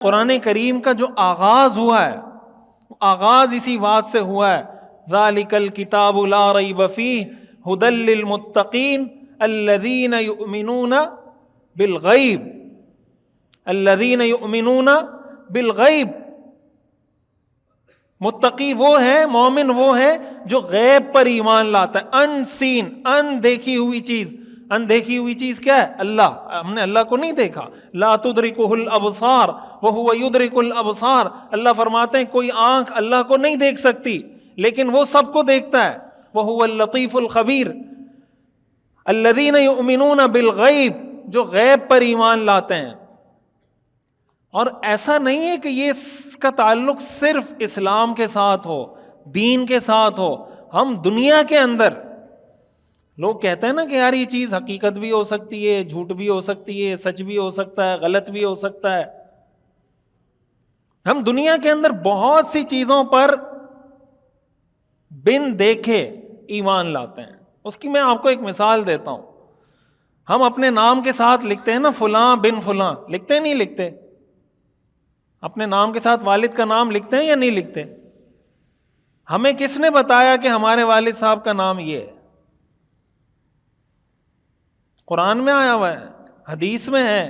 قرآن کریم کا جو آغاز ہوا ہے آغاز اسی بات سے ہوا ہے، ذالک الکتاب لا ریب فیہ ھدی للمتقین الذین یؤمنون بالغیب، الذین یؤمنون بالغیب۔ متقی وہ ہے، مومن وہ ہے جو غیب پر ایمان لاتا ہے، ان سین، ان دیکھی ہوئی چیز۔ ان دیکھی ہوئی چیز کیا ہے؟ اللہ۔ ہم نے اللہ کو نہیں دیکھا، لا تدرکہ الابصار وہو یدرک الابصار۔ اللہ فرماتے ہیں کوئی آنکھ اللہ کو نہیں دیکھ سکتی لیکن وہ سب کو دیکھتا ہے، وہو اللطیف الخبیر۔ الذین یؤمنون بالغیب، جو غیب پر ایمان لاتے ہیں۔ اور ایسا نہیں ہے کہ یہ اس کا تعلق صرف اسلام کے ساتھ ہو، دین کے ساتھ ہو، ہم دنیا کے اندر لوگ کہتے ہیں نا کہ یار یہ چیز حقیقت بھی ہو سکتی ہے، جھوٹ بھی ہو سکتی ہے، سچ بھی ہو سکتا ہے، غلط بھی ہو سکتا ہے۔ ہم دنیا کے اندر بہت سی چیزوں پر بن دیکھے ایمان لاتے ہیں۔ اس کی میں آپ کو ایک مثال دیتا ہوں۔ ہم اپنے نام کے ساتھ لکھتے ہیں نا فلاں بن فلاں، لکھتے نہیں لکھتے؟ اپنے نام کے ساتھ والد کا نام لکھتے ہیں یا نہیں لکھتے؟ ہمیں کس نے بتایا کہ ہمارے والد صاحب کا نام یہ ہے؟ قرآن میں آیا ہوا ہے، حدیث میں ہے،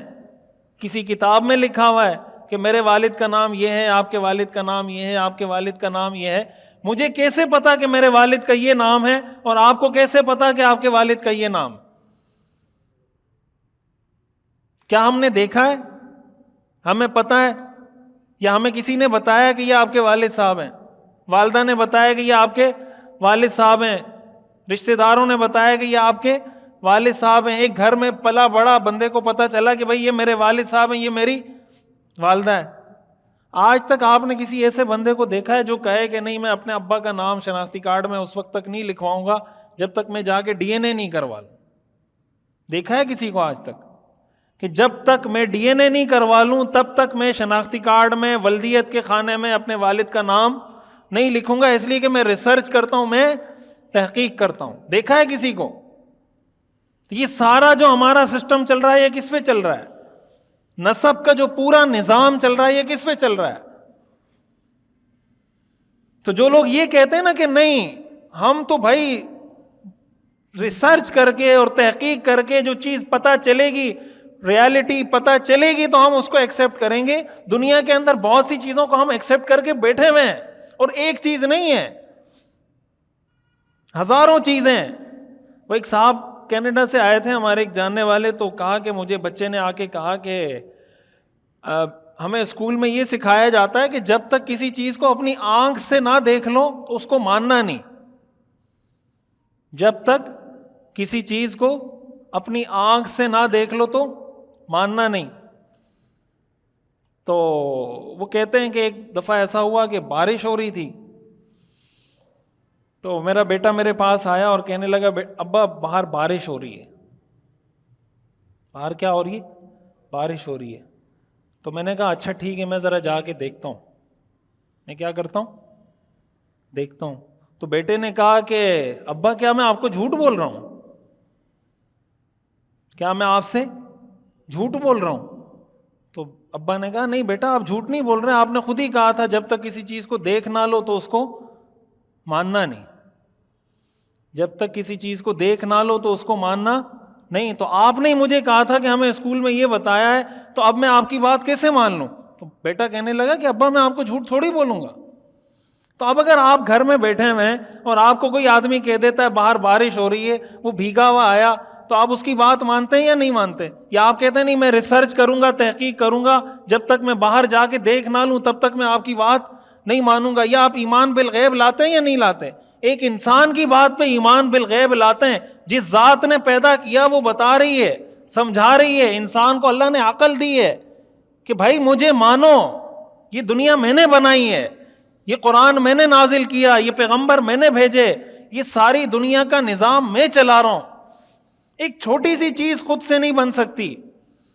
کسی کتاب میں لکھا ہوا ہے کہ میرے والد کا نام یہ ہے، آپ کے والد کا نام یہ ہے، آپ کے والد کا نام یہ ہے۔ مجھے کیسے پتا کہ میرے والد کا یہ نام ہے اور آپ کو کیسے پتا کہ آپ کے والد کا یہ نام؟ کیا ہم نے دیکھا ہے؟ ہمیں پتا ہے؟ یا ہمیں کسی نے بتایا کہ یہ آپ کے والد صاحب ہیں؟ والدہ نے بتایا کہ یہ آپ کے والد صاحب ہیں، رشتہ داروں نے بتایا کہ یہ آپ کے والد صاحب ہیں، ایک گھر میں پلا بڑا بندے کو پتا چلا کہ بھئی یہ میرے والد صاحب ہیں، یہ میری والدہ ہے۔ آج تک آپ نے کسی ایسے بندے کو دیکھا ہے جو کہے کہ نہیں میں اپنے ابا کا نام شناختی کارڈ میں اس وقت تک نہیں لکھواؤں گا جب تک میں جا کے ڈی این اے نہیں کروا لوں؟ دیکھا ہے کسی کو آج تک کہ جب تک میں ڈی این اے نہیں کروا لوں تب تک میں شناختی کارڈ میں ولدیت کے خانے میں اپنے والد کا نام نہیں لکھوں گا، اس لیے کہ میں ریسرچ کرتا ہوں، میں تحقیق کرتا ہوں؟ دیکھا ہے کسی کو؟ تو یہ سارا جو ہمارا سسٹم چل رہا ہے یہ کس پہ چل رہا ہے؟ نسب کا جو پورا نظام چل رہا ہے یہ کس پہ چل رہا ہے؟ تو جو لوگ یہ کہتے ہیں نا کہ نہیں ہم تو بھائی ریسرچ کر کے اور تحقیق کر کے جو چیز پتہ چلے گی، ریالٹی پتہ چلے گی تو ہم اس کو ایکسیپٹ کریں گے۔ دنیا کے اندر بہت سی چیزوں کو ہم ایکسیپٹ کر کے بیٹھے ہوئے ہیں اور ایک چیز نہیں ہے، ہزاروں چیزیں ہیں۔ وہ ایک صاحب کینیڈا سے آئے تھے ہمارے ایک جاننے والے، تو کہا کہ مجھے بچے نے آ کے کہا کہ ہمیں اسکول میں یہ سکھایا جاتا ہے کہ جب تک کسی چیز کو اپنی آنکھ سے نہ دیکھ لو تو اس کو ماننا نہیں، جب تک کسی چیز کو اپنی آنکھ سے نہ دیکھ لو تو ماننا نہیں۔ تو وہ کہتے ہیں کہ ایک دفعہ ایسا ہوا کہ بارش ہو رہی تھی، تو میرا بیٹا میرے پاس آیا اور کہنے لگا ابا باہر بارش ہو رہی ہے۔ باہر کیا ہو رہی ہے؟ بارش ہو رہی ہے۔ تو میں نے کہا اچھا ٹھیک ہے میں ذرا جا کے دیکھتا ہوں۔ میں کیا کرتا ہوں؟ دیکھتا ہوں۔ تو بیٹے نے کہا کہ ابا کیا میں آپ کو جھوٹ بول رہا ہوں؟ کیا میں آپ سے جھوٹ بول رہا ہوں؟ تو ابا نے کہا نہیں بیٹا آپ جھوٹ نہیں بول رہے، آپ نے خود ہی کہا تھا جب تک کسی چیز کو دیکھ نہ لو تو اس کو ماننا نہیں، جب تک کسی چیز کو دیکھ نہ لو تو اس کو ماننا نہیں۔ تو آپ نے مجھے کہا تھا کہ ہمیں اسکول میں یہ بتایا ہے، تو اب میں آپ کی بات کیسے مان لوں؟ تو بیٹا کہنے لگا کہ ابا میں آپ کو جھوٹ تھوڑی بولوں گا۔ تو اب اگر آپ گھر میں بیٹھے ہوئے ہیں اور آپ کو کوئی آدمی کہہ دیتا ہے باہر بارش ہو رہی ہے، وہ بھیگا ہوا آیا، تو آپ اس کی بات مانتے ہیں یا نہیں مانتے؟ یا آپ کہتے ہیں نہیں میں ریسرچ کروں گا، تحقیق کروں گا، جب تک میں باہر جا کے دیکھ نہ لوں تب تک میں آپ کی بات نہیں مانوں گا؟ یا آپ ایمان بالغیب لاتے ہیں یا نہیں لاتے؟ ایک انسان کی بات پہ ایمان بالغیب لاتے ہیں، جس ذات نے پیدا کیا وہ بتا رہی ہے، سمجھا رہی ہے، انسان کو اللہ نے عقل دی ہے کہ بھائی مجھے مانو، یہ دنیا میں نے بنائی ہے، یہ قرآن میں نے نازل کیا، یہ پیغمبر میں نے بھیجے، یہ ساری دنیا کا نظام میں چلا رہا ہوں۔ ایک چھوٹی سی چیز خود سے نہیں بن سکتی،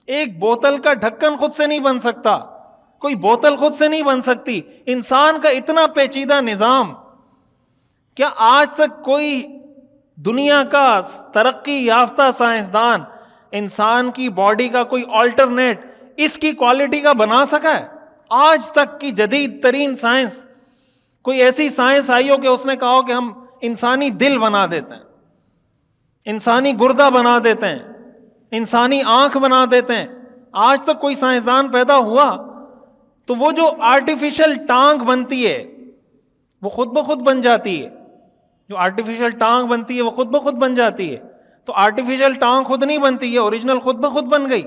ایک بوتل کا ڈھکن خود سے نہیں بن سکتا، کوئی بوتل خود سے نہیں بن سکتی۔ انسان کا اتنا پیچیدہ نظام، کیا آج تک کوئی دنیا کا ترقی یافتہ سائنسدان انسان کی باڈی کا کوئی آلٹرنیٹ اس کی کوالٹی کا بنا سکا ہے؟ آج تک کی جدید ترین سائنس، کوئی ایسی سائنس آئی ہو کہ اس نے کہا ہو کہ ہم انسانی دل بنا دیتے ہیں، انسانی گردہ بنا دیتے ہیں، انسانی آنکھ بنا دیتے ہیں؟ آج تک کوئی سائنسدان پیدا ہوا؟ تو وہ جو آرٹیفیشل ٹانگ بنتی ہے وہ خود بخود بن جاتی ہے، جو آرٹیفیشل ٹانگ بنتی ہے وہ خود بخود بن جاتی ہے۔ تو آرٹیفیشل ٹانگ خود نہیں بنتی ہے، اوریجنل خود بخود بن گئی۔